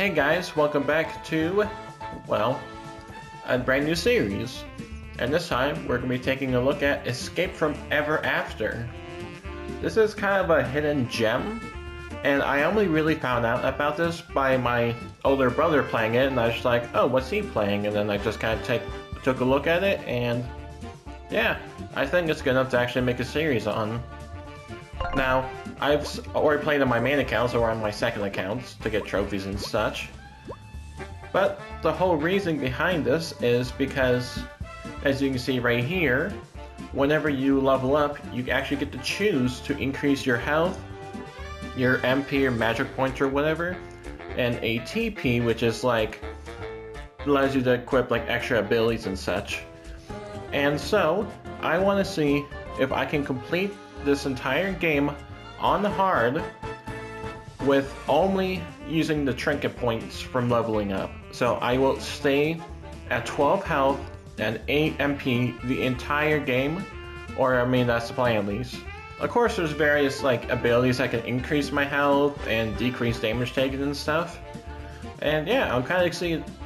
Hey guys, welcome back to, well, a brand new series. And this time, we're going to be taking a look at Escape from Ever After. This is kind of a hidden gem, and I only really found out about this by my older brother playing it, and I was just like, oh, what's he playing? And then I just kind of took a look at it, and yeah, I think it's good enough to actually make a series on. Now, I've already played on my main accounts or on my second accounts to get trophies and such. But the whole reason behind this is because, as you can see right here, whenever you level up, you actually get to choose to increase your health, your MP or magic points or whatever, and a TP, which is like, allows you to equip like extra abilities and such. And so, I want to see if I can complete this entire game on the hard with only using the trinket points from leveling up. So I will stay at 12 health and 8 MP the entire game, or I mean that's the plan at least. Of course there's various like abilities that can increase my health and decrease damage taken and stuff. And yeah, I'm kind of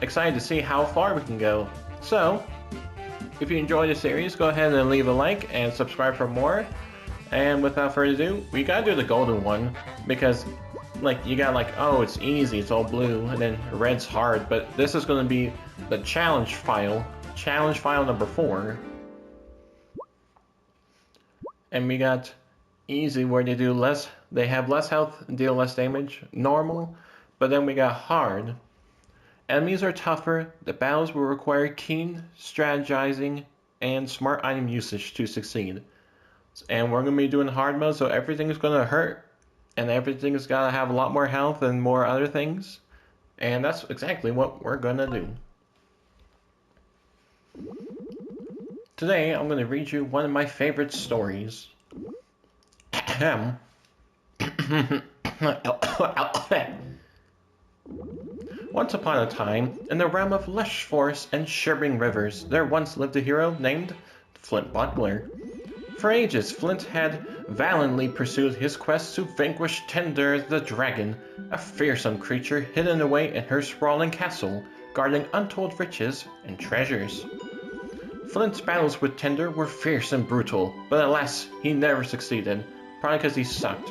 excited to see how far we can go. So, if you enjoyed the series, go ahead and leave a like and subscribe for more. And without further ado, we gotta do the golden one, because like you got like, oh, it's easy, it's all blue, and then red's hard, but this is gonna be the challenge file number 4. And we got easy, where they have less health and deal less damage, normal, but then we got hard. Enemies are tougher, the battles will require keen strategizing and smart item usage to succeed. And we're going to be doing hard mode, so everything's going to hurt, and everything's got to have a lot more health and more other things. And that's exactly what we're going to do. Today, I'm going to read you one of my favorite stories. Once upon a time, in the realm of lush forests and shimmering rivers, there once lived a hero named Flint Buckler. For ages, Flint had valiantly pursued his quest to vanquish Tinder the dragon, a fearsome creature hidden away in her sprawling castle, guarding untold riches and treasures. Flint's battles with Tinder were fierce and brutal, but alas, he never succeeded, probably because he sucked.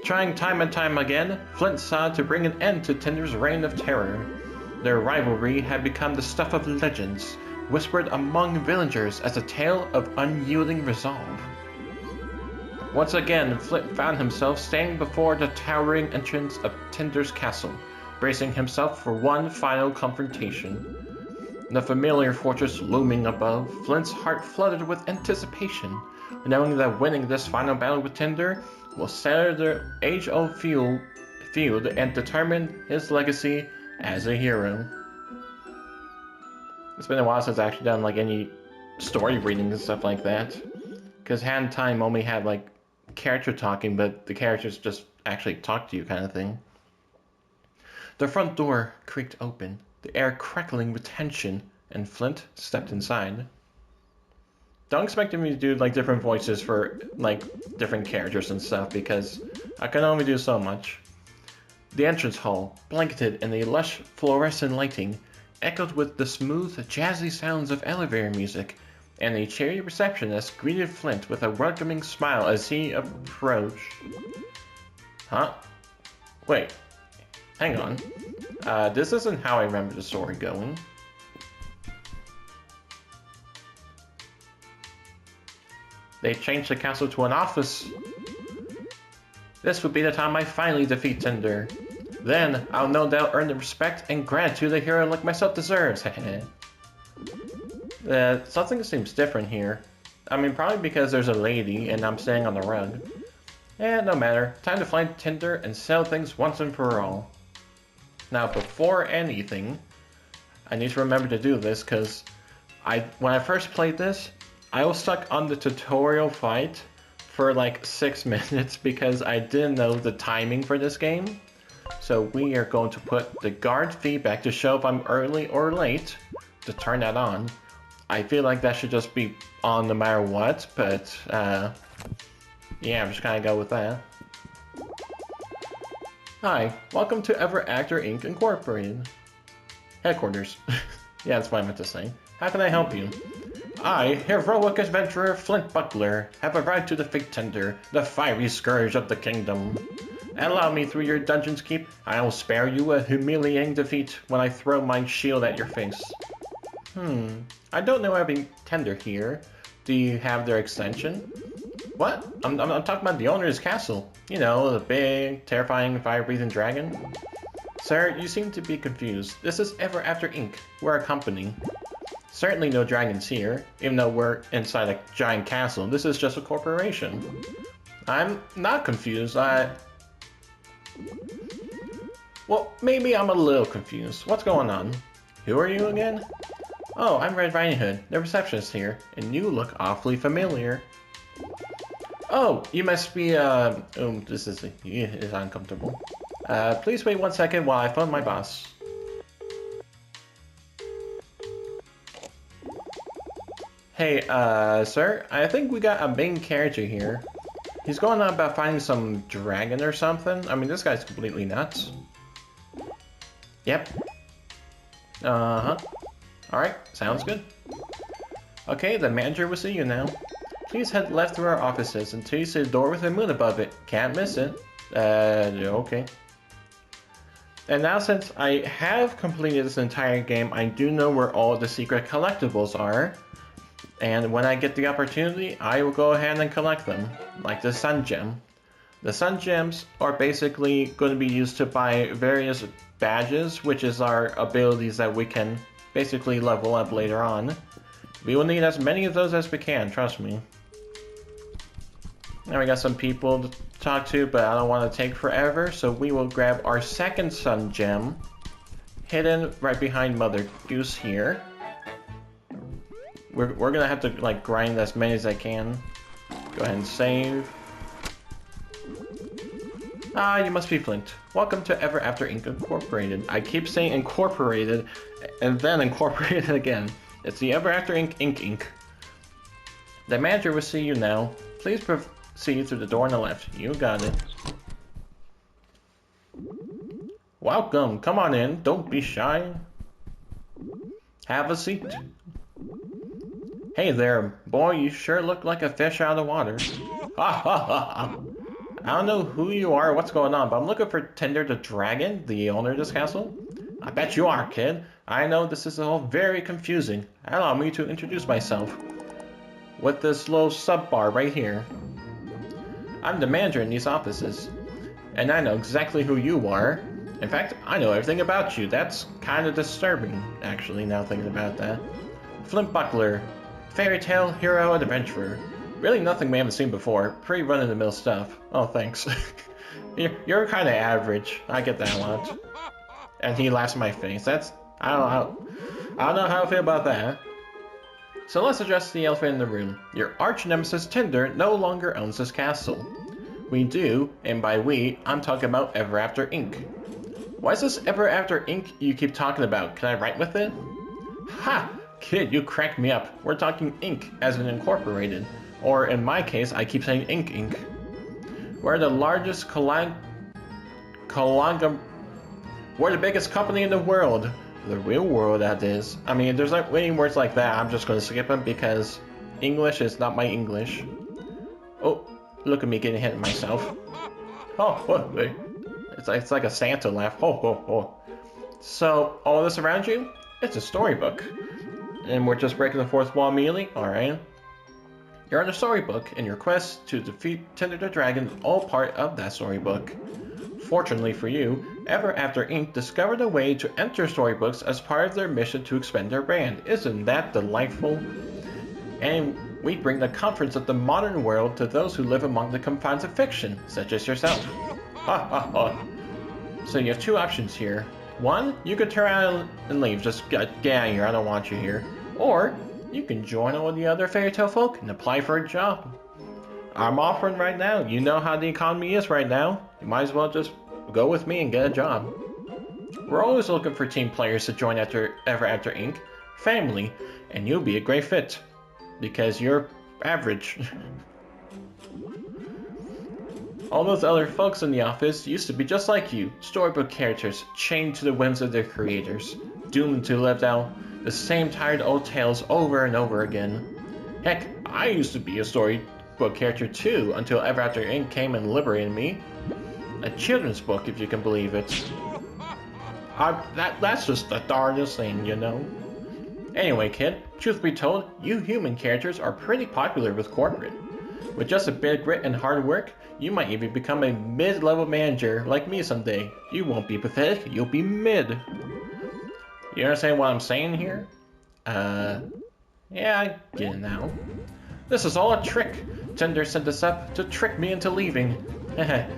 Trying time and time again, Flint sought to bring an end to Tinder's reign of terror. Their rivalry had become the stuff of legends, whispered among villagers as a tale of unyielding resolve. Once again, Flint found himself standing before the towering entrance of Tinder's castle, bracing himself for one final confrontation. The familiar fortress looming above, Flint's heart fluttered with anticipation, knowing that winning this final battle with Tinder will settle their age-old feud and determine his legacy as a hero. It's been a while since I've actually done like any story readings and stuff like that, because Hand Time only had like character talking, but the characters just actually talk to you kind of thing. The front door creaked open, the air crackling with tension, and Flint stepped inside. Don't expect me to do like different voices for like different characters and stuff, because I can only do so much. The entrance hall, blanketed in a lush fluorescent lighting, echoed with the smooth, jazzy sounds of elevator music, and a cheery receptionist greeted Flint with a welcoming smile as he approached. Huh? Wait, hang on. This isn't how I remember the story going. They changed the castle to an office. This would be the time I finally defeat Tinder. Then, I'll no doubt earn the respect and gratitude a hero like myself deserves. Something seems different here. I mean, probably because there's a lady and I'm staying on the rug. No matter. Time to find Tinder and settle things once and for all. Now, before anything, I need to remember to do this, because when I first played this, I was stuck on the tutorial fight for like 6 minutes because I didn't know the timing for this game. So we are going to put the guard feedback to show if I'm early or late to turn that on. I feel like that should just be on no matter what, but yeah, I'm just gonna go with that. Hi, welcome to Ever After Inc. Incorporated. Headquarters. Yeah, that's what I meant to say. How can I help you? I, heroic adventurer Flint Buckler, have arrived to defeat Tender, the fiery scourge of the kingdom. Allow me through your dungeon's keep. I'll spare you a humiliating defeat when I throw my shield at your face. I don't know having Tender here. Do you have their extension? What? I'm talking about the owner's castle. You know, the big, terrifying, fire-breathing dragon. Sir, you seem to be confused. This is Ever After Inc. We're a company. Certainly no dragons here, even though we're inside a giant castle. This is just a corporation. I'm not confused. Well, maybe I'm a little confused. What's going on? Who are you again? Oh, I'm Red Riding Hood, the receptionist here, and you look awfully familiar. Oh, you must be, this is uncomfortable. Please wait 1 second while I phone my boss. Hey, sir, I think we got a main character here. He's going on about finding some dragon or something. I mean, this guy's completely nuts. Yep. Uh-huh. Alright, sounds good. Okay, the manager will see you now. Please head left through our offices until you see a door with a moon above it. Can't miss it. Okay. And now since I have completed this entire game, I do know where all the secret collectibles are. And when I get the opportunity, I will go ahead and collect them, like the Sun Gem. The Sun Gems are basically going to be used to buy various badges, which is our abilities that we can basically level up later on. We will need as many of those as we can, trust me. Now we got some people to talk to, but I don't want to take forever, so we will grab our second Sun Gem, hidden right behind Mother Goose here. We're gonna have to like grind as many as I can. Go ahead and save. Ah, you must be Flint. Welcome to Ever After Inc. Incorporated. I keep saying incorporated and then incorporated again. It's the Ever After Inc. The manager will see you now. Please proceed through the door on the left. You got it. Welcome. Come on in. Don't be shy. Have a seat. Hey there, boy, you sure look like a fish out of the water. Ha ha ha! I don't know who you are or what's going on, but I'm looking for Tender the Dragon, the owner of this castle. I bet you are, kid. I know this is all very confusing. Allow me to introduce myself. With this little sub bar right here. I'm the manager in these offices. And I know exactly who you are. In fact, I know everything about you. That's kind of disturbing, actually, now thinking about that. Flint Buckler. Fairy tale, hero, and adventurer. Really nothing we haven't seen before. Pretty run-of-the-mill stuff. Oh, thanks. You're kind of average. I get that a lot. And he laughs in my face. I don't know how I feel about that. So let's address the elephant in the room. Your arch nemesis Tender no longer owns this castle. We do, and by we, I'm talking about Ever After Inc. Why is this Ever After Inc. you keep talking about? Can I write with it? Ha! Kid, you cracked me up. We're talking Inc. as in incorporated. Or in my case, I keep saying Inc. We're the largest we're the biggest company in the world. The real world, that is. I mean, there's not any words like that. I'm just going to skip them because English is not my English. Oh, look at me getting hit myself. Oh, wait. It's like a Santa laugh. Oh. So, all this around you? It's a storybook. And we're just breaking the fourth wall immediately? Alright. You're on a storybook, and your quest to defeat Tender the Dragon is all part of that storybook. Fortunately for you, Ever After Inc. discovered a way to enter storybooks as part of their mission to expand their brand. Isn't that delightful? And we bring the comforts of the modern world to those who live among the confines of fiction, such as yourself. Ha ha ha. So you have two options here. One, you could turn around and leave, just get out of here, I don't want you here. Or, you can join all the other fairy tale folk and apply for a job. I'm offering right now, you know how the economy is right now. You might as well just go with me and get a job. We're always looking for team players to join Ever After Inc. Family, and you'll be a great fit. Because you're average. All those other folks in the office used to be just like you, storybook characters chained to the whims of their creators, doomed to live down the same tired old tales over and over again. Heck, I used to be a storybook character too, until Ever After Inc. came and liberated me. A children's book, if you can believe it. That's just the darndest thing, you know. Anyway, kid, truth be told, you human characters are pretty popular with corporate. With just a bit of grit and hard work, you might even become a mid-level manager like me someday. You won't be pathetic, you'll be mid. You understand what I'm saying here? Yeah, I get it now. This is all a trick. Tinder set this up to trick me into leaving.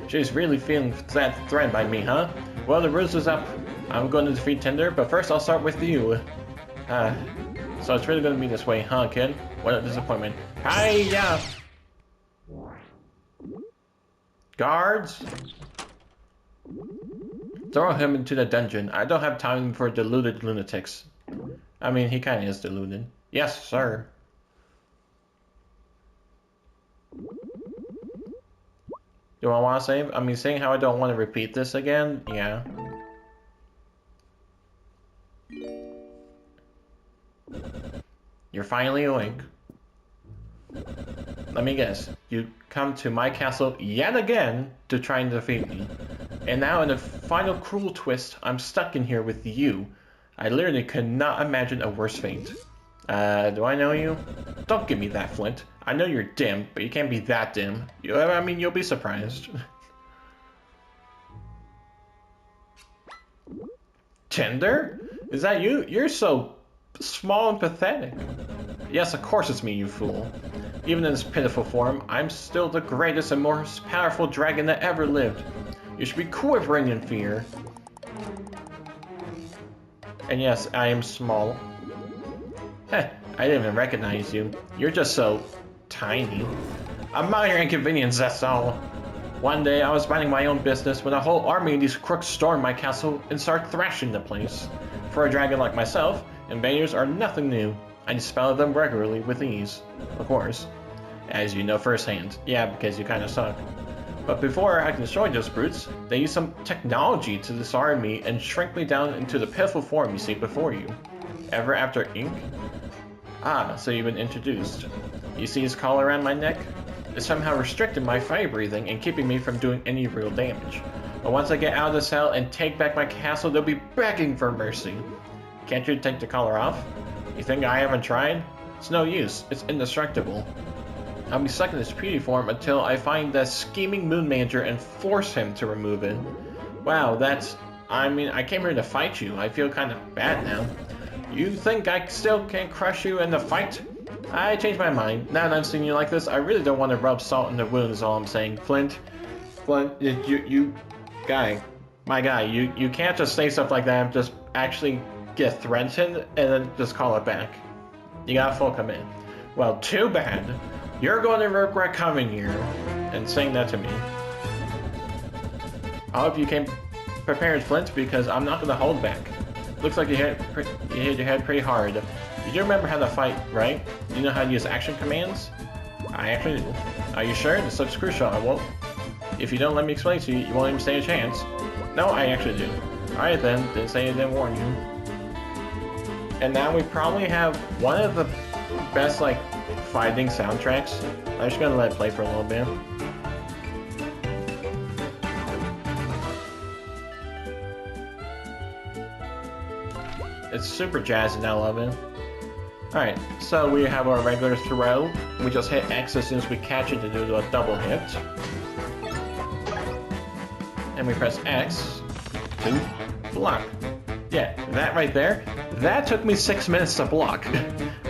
She's really feeling that threatened by me, huh? Well, the ruse is up. I'm going to defeat Tinder, but first I'll start with you. So it's really going to be this way, huh, kid? What a disappointment. Hiya! Guards! Throw him into the dungeon. I don't have time for deluded lunatics. I mean, he kind of is deluded. Yes, sir. Do I want to save? I mean, saying how I don't want to repeat this again? Yeah. You're finally awake. Let me guess. You come to my castle yet again to try and defeat me. And now in a final cruel twist, I'm stuck in here with you. I literally could not imagine a worse fate. Do I know you? Don't give me that, Flint. I know you're dim, but you can't be that dim. I mean, you'll be surprised. Tinder? Is that you? You're so small and pathetic. Yes, of course it's me, you fool. Even in this pitiful form, I'm still the greatest and most powerful dragon that ever lived. You should be quivering in fear. And yes, I am small. Heh, I didn't even recognize you. You're just so tiny. A minor inconvenience, that's all. One day, I was minding my own business when a whole army of these crooks stormed my castle and started thrashing the place. For a dragon like myself, invaders are nothing new. I dispel them regularly with ease, of course. As you know firsthand. Yeah, because you kind of suck. But before I can destroy those brutes, they use some technology to disarm me and shrink me down into the pitiful form you see before you. Ever After Inc? Ah, so you've been introduced. You see this collar around my neck? It's somehow restricting my fire breathing and keeping me from doing any real damage. But once I get out of the cell and take back my castle, they'll be begging for mercy. Can't you take the collar off? You think I haven't tried? It's no use. It's indestructible. I'll be stuck in this puny form until I find that scheming moon manager and force him to remove it. Wow, I mean, I came here to fight you. I feel kind of bad now. You think I still can't crush you in the fight? I changed my mind. Now that I've seen you like this, I really don't want to rub salt in the wound is all I'm saying. Flint, my guy, you can't just say stuff like that and just actually get threatened and then just call it back. You gotta full commit. Well, too bad. You're going to regret coming here and saying that to me. I hope you came prepared, Flint, because I'm not going to hold back. Looks like you hit your head pretty hard. You do remember how to fight, right? Do you know how to use action commands? I actually do. Are you sure? This looks crucial. I won't. If you don't let me explain to you, you won't even stand a chance. No, I actually do. Alright then, didn't say I didn't warn you. And now we probably have one of the best, like, fighting soundtracks. I'm just gonna let it play for a little bit. It's super jazzy and I love it. Alright, so we have our regular throw. We just hit X as soon as we catch it to do a double hit. And we press X to block. Yeah, that right there, that took me 6 minutes to block.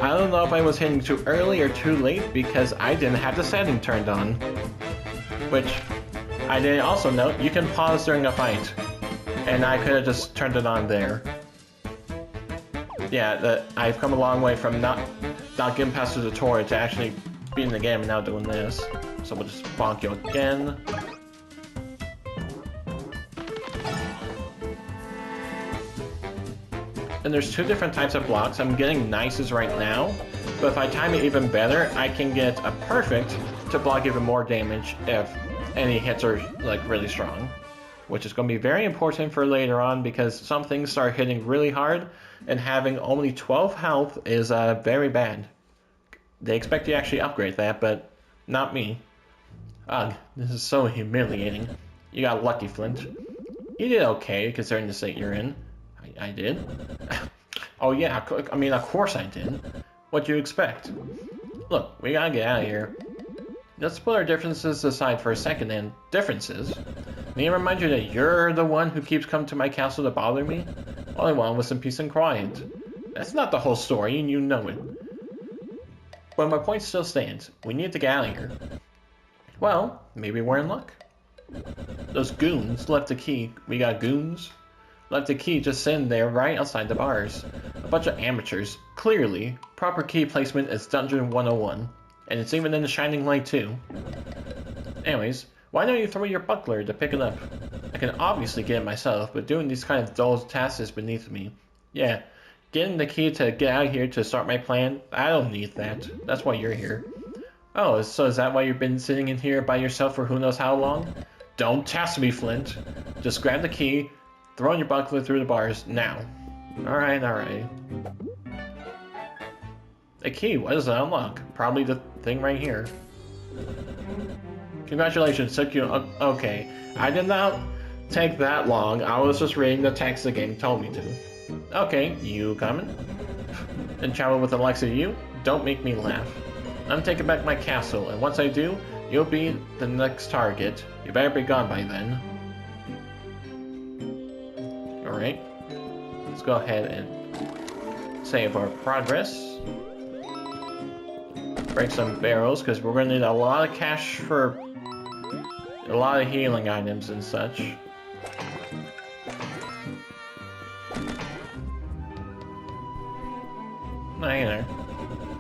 I don't know if I was hitting too early or too late because I didn't have the setting turned on. Which, I didn't also note, you can pause during a fight. And I could have just turned it on there. Yeah, I've come a long way from not getting past the tutorial to actually beating the game and now doing this. So we'll just bonk you again. And there's two different types of blocks. I'm getting nices right now, but if I time it even better, I can get a perfect to block even more damage if any hits are like really strong, which is going to be very important for later on because some things start hitting really hard, and having only 12 health is very bad. They expect you to actually upgrade that, but not me. Ugh, this is so humiliating. You got lucky, Flint. You did okay considering the state you're in. I did. Oh yeah, I mean, of course I did. What'd you expect? Look, we gotta get out of here. Let's put our differences aside for a second, and differences? May I remind you that you're the one who keeps coming to my castle to bother me? All I want was some peace and quiet. That's not the whole story, and you know it. But my point still stands. We need to get out of here. Well, maybe we're in luck. Those goons left the key. We got goons? Left the key just sitting there right outside the bars. A bunch of amateurs. Clearly, proper key placement is Dungeon 101. And it's even in the shining light too. Anyways, why don't you throw your buckler to pick it up? I can obviously get it myself, but doing these kind of dull tasks is beneath me. Yeah, getting the key to get out of here to start my plan, I don't need that. That's why you're here. Oh, so is that why you've been sitting in here by yourself for who knows how long? Don't test me, Flint. Just grab the key, throw your buckler through the bars, now. Alright, alright. A key, what does it unlock? Probably the thing right here. Congratulations, took you... Okay, I did not take that long. I was just reading the text the game told me to. Okay, you coming? And travel with the likes of you? Don't make me laugh. I'm taking back my castle, and once I do, you'll be the next target. You better be gone by then. Alright. Let's go ahead and save our progress. Break some barrels, because we're going to need a lot of cash for a lot of healing items and such. Now, you know.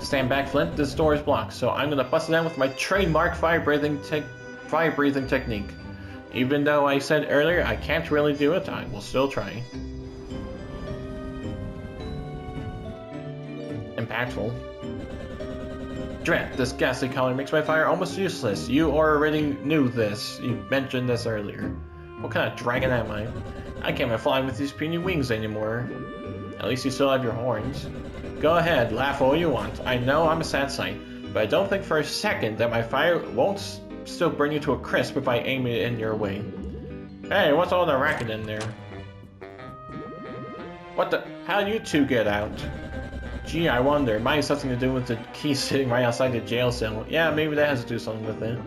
Stand back, Flint. This door is blocked, so I'm going to bust it down with my trademark fire-breathing technique. Even though I said earlier I can't really do it, I will still try. Impactful. Drat, this ghastly color makes my fire almost useless. You already knew this. You mentioned this earlier. What kind of dragon am I? I can't even fly with these puny wings anymore. At least you still have your horns. Go ahead, laugh all you want. I know I'm a sad sight, but I don't think for a second that my fire won't still burn you to a crisp if I aim it in your way. Hey, what's all the racket in there? What the? How'd you two get out? Gee, I wonder. Might have something to do with the key sitting right outside the jail cell. Yeah, maybe that has to do something with it.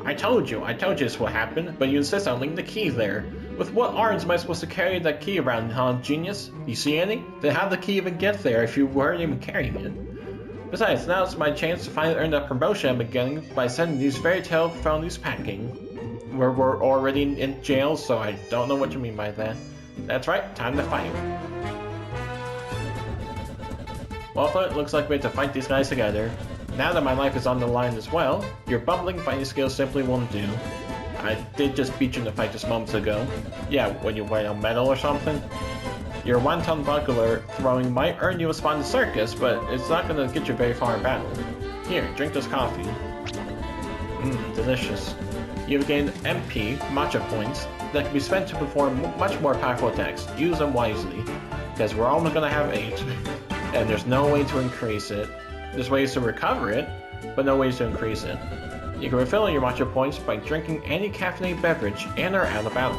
I told you this will happen, but you insist on leaving the key there. With what arms am I supposed to carry that key around, huh, genius? You see any? Then how'd the key even get there if you weren't even carrying it? Besides, now it's my chance to finally earn that promotion I've been getting by sending these fairy tale phonies packing. We're already in jail, so I don't know what you mean by that. That's right, time to fight. Well, it looks like we have to fight these guys together. Now that my life is on the line as well, your bumbling fighting skills simply won't do. I did just beat you in the fight just moments ago. Yeah, when you win a medal or something. Your one-ton buckler throwing might earn you a spot in the circus, but it's not going to get you very far in battle. Here, drink this coffee. Delicious. You've gained MP, matcha points, that can be spent to perform much more powerful attacks. Use them wisely, because we're only going to have 8, and there's no way to increase it. There's ways to recover it, but no ways to increase it. You can refill your matcha points by drinking any caffeinated beverage in or out of battle.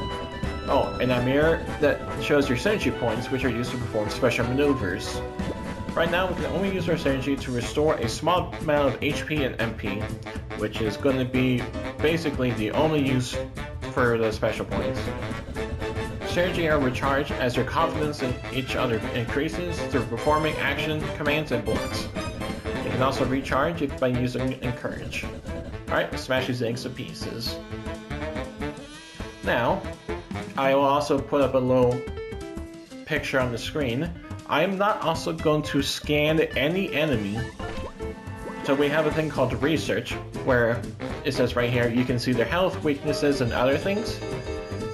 Oh, and a mirror that shows your synergy points, which are used to perform special maneuvers. Right now, we can only use our synergy to restore a small amount of HP and MP, which is going to be basically the only use for the special points. Synergy are recharged as your confidence in each other increases through performing action, commands, and blocks. You can also recharge it by using Encourage. Alright, smash these eggs to pieces. Now, I will also put up a little picture on the screen. I am not also going to scan any enemy. So we have a thing called Research, where it says right here, you can see their health, weaknesses, and other things.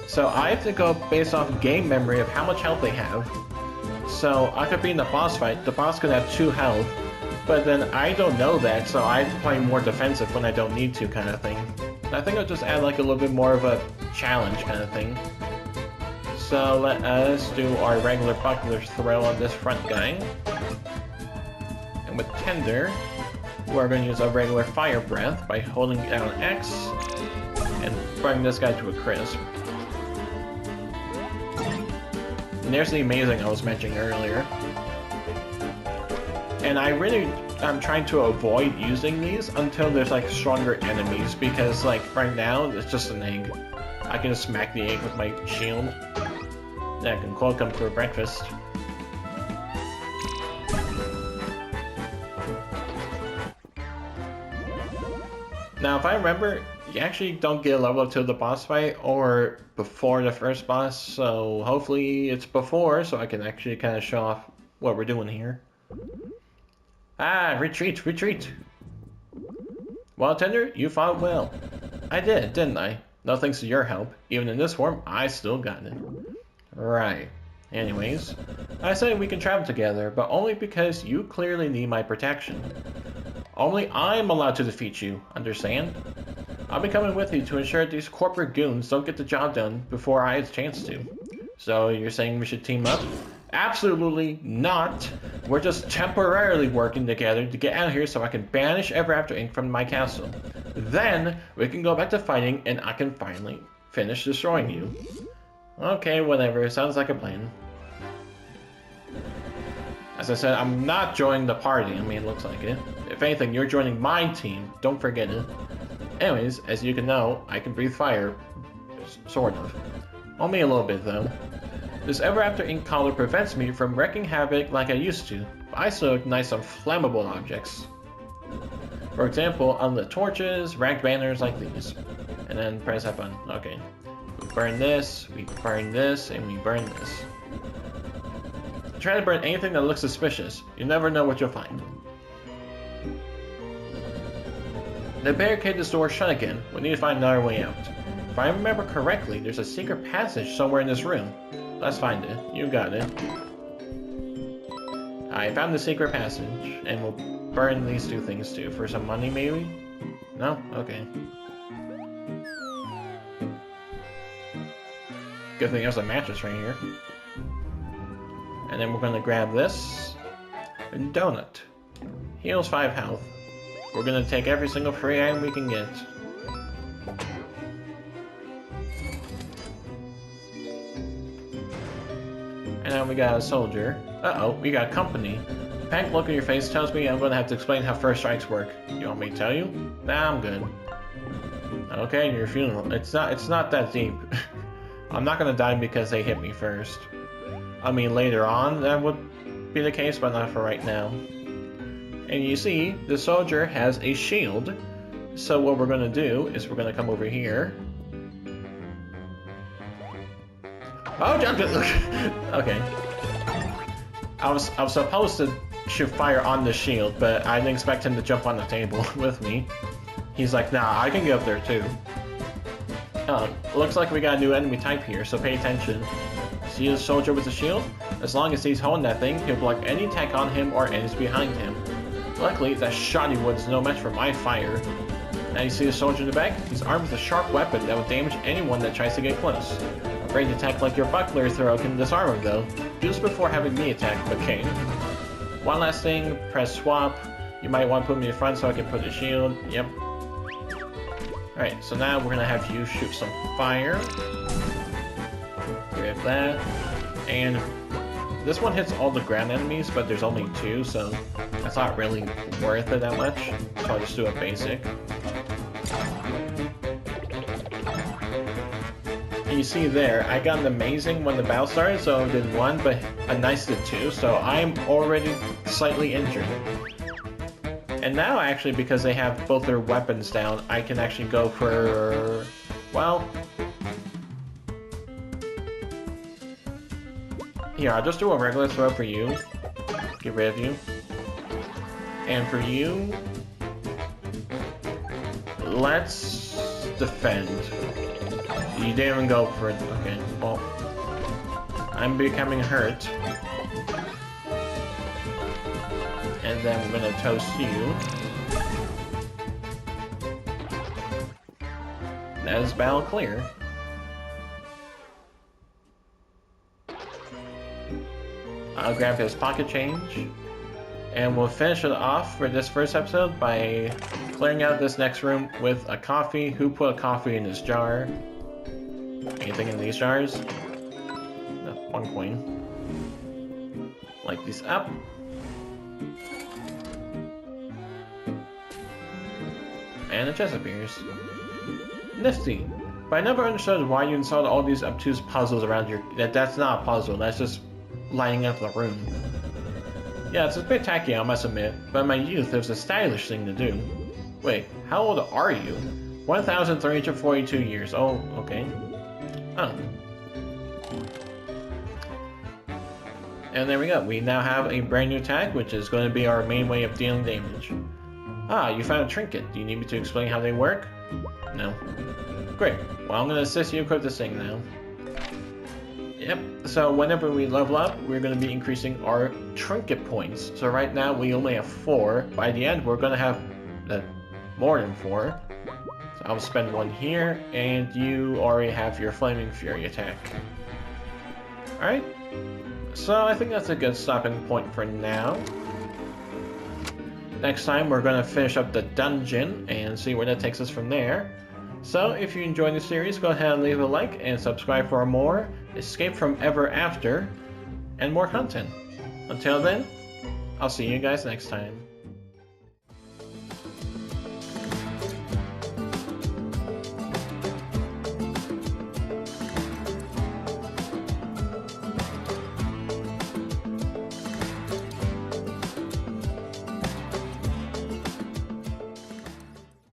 So I have to go based off game memory of how much health they have. So I could be in the boss fight, the boss could have 2 health, but then I don't know that, so I play more defensive when I don't need to kind of thing. I think I'll just add like a little bit more of a challenge kind of thing. So let us do our regular buckler throw on this front guy. And with Tender, we're going to use a regular Fire Breath by holding down X and burning this guy to a crisp. And there's the amazing I was mentioning earlier. And I'm trying to avoid using these until there's like stronger enemies, because like right now it's just an egg. I can just smack the egg with my shield. Then I can cloak him for breakfast. Now if I remember, you actually don't get a level up to the boss fight or before the first boss, so hopefully it's before so I can actually kind of show off what we're doing here. Ah, retreat, retreat! Well, Tender, you fought well. I did, didn't I? No thanks to your help. Even in this form, I still got it. Right. Anyways, I say we can travel together, but only because you clearly need my protection. Only I'm allowed to defeat you, understand? I'll be coming with you to ensure these corporate goons don't get the job done before I have a chance to. So you're saying we should team up? Absolutely not. We're just temporarily working together to get out of here so I can banish Ever After Inc. from my castle. Then we can go back to fighting and I can finally finish destroying you. Okay, whatever. Sounds like a plan. As I said, I'm not joining the party. I mean, it looks like it. If anything, you're joining my team. Don't forget it. Anyways, as you can know, I can breathe fire. Sort of. Only a little bit, though. This Ever After Inc. collar prevents me from wreaking havoc like I used to, but I still ignite some flammable objects. For example, unlit torches, ragged banners like these. And then press that button. Okay. We burn this, and we burn this. Try to burn anything that looks suspicious. You never know what you'll find. The barricade this door shut again. We need to find another way out. If I remember correctly, there's a secret passage somewhere in this room. Let's find it. You got it. I found the secret passage, and we'll burn these two things too. For some money, maybe? No? Okay. Good thing there's a mattress right here. And then we're gonna grab this. A donut. Heals 5 health. We're gonna take every single free item we can get. And now we got a soldier. Uh-oh, we got company. The panic look on your face tells me I'm gonna have to explain how first strikes work. You want me to tell you? Nah, I'm good. Okay, your funeral. It's not that deep. I'm not gonna die because they hit me first. I mean, later on that would be the case, but not for right now. And you see, the soldier has a shield. So what we're gonna do is we're gonna come over here. Oh, jump it! Okay. I was supposed to shoot fire on the shield, but I didn't expect him to jump on the table with me. He's like, nah, I can get up there too. Looks like we got a new enemy type here, so pay attention. See the soldier with the shield? As long as he's holding that thing, he'll block any attack on him or enemies behind him. Luckily, that shoddy wood's no match for my fire. Now you see the soldier in the back? He's armed with a sharp weapon that will damage anyone that tries to get close. A ranged attack like your buckler throw can disarm him though. Do this before having me attack, okay? One last thing, press swap. You might want to put me in front so I can put a shield. Yep. Alright, so now we're gonna have you shoot some fire. Grab that. And this one hits all the ground enemies, but there's only 2, so that's not really worth it that much. So I'll just do a basic. And you see there, I got an amazing when the battle started, so I did 1, but a nice did 2, so I'm already slightly injured. And now actually, because they have both their weapons down, I can actually go for, well, here, I'll just do a regular throw for you. Get rid of you. And for you, let's defend. You didn't even go for it. Okay, well, I'm becoming hurt. And then we're gonna toast you. as battle clear. I'll grab his pocket change, and we'll finish it off for this first episode by clearing out this next room with a coffee. Who put a coffee in his jar? Anything in these jars? No, 1 coin. Light these up. And a chest appears. Nifty. But I never understood why you installed all these obtuse puzzles around your... That's not a puzzle, that's just lining up the room. Yeah, it's a bit tacky, I must admit, but in my youth it was a stylish thing to do. Wait, how old are you? 1,342 years. Oh, okay. Oh. And there we go. We now have a brand new tag, which is going to be our main way of dealing damage. Ah, you found a trinket. Do you need me to explain how they work? No. Great. Well, I'm going to assist you equip this thing now. Yep, so whenever we level up, we're going to be increasing our trinket points. So right now we only have 4. By the end, we're going to have more than 4. So I'll spend 1 here, and you already have your Flaming Fury attack. Alright, so I think that's a good stopping point for now. Next time we're going to finish up the dungeon and see where that takes us from there. So if you enjoyed the series, go ahead and leave a like and subscribe for more Escape from Ever After and more content. Until then, I'll see you guys next time.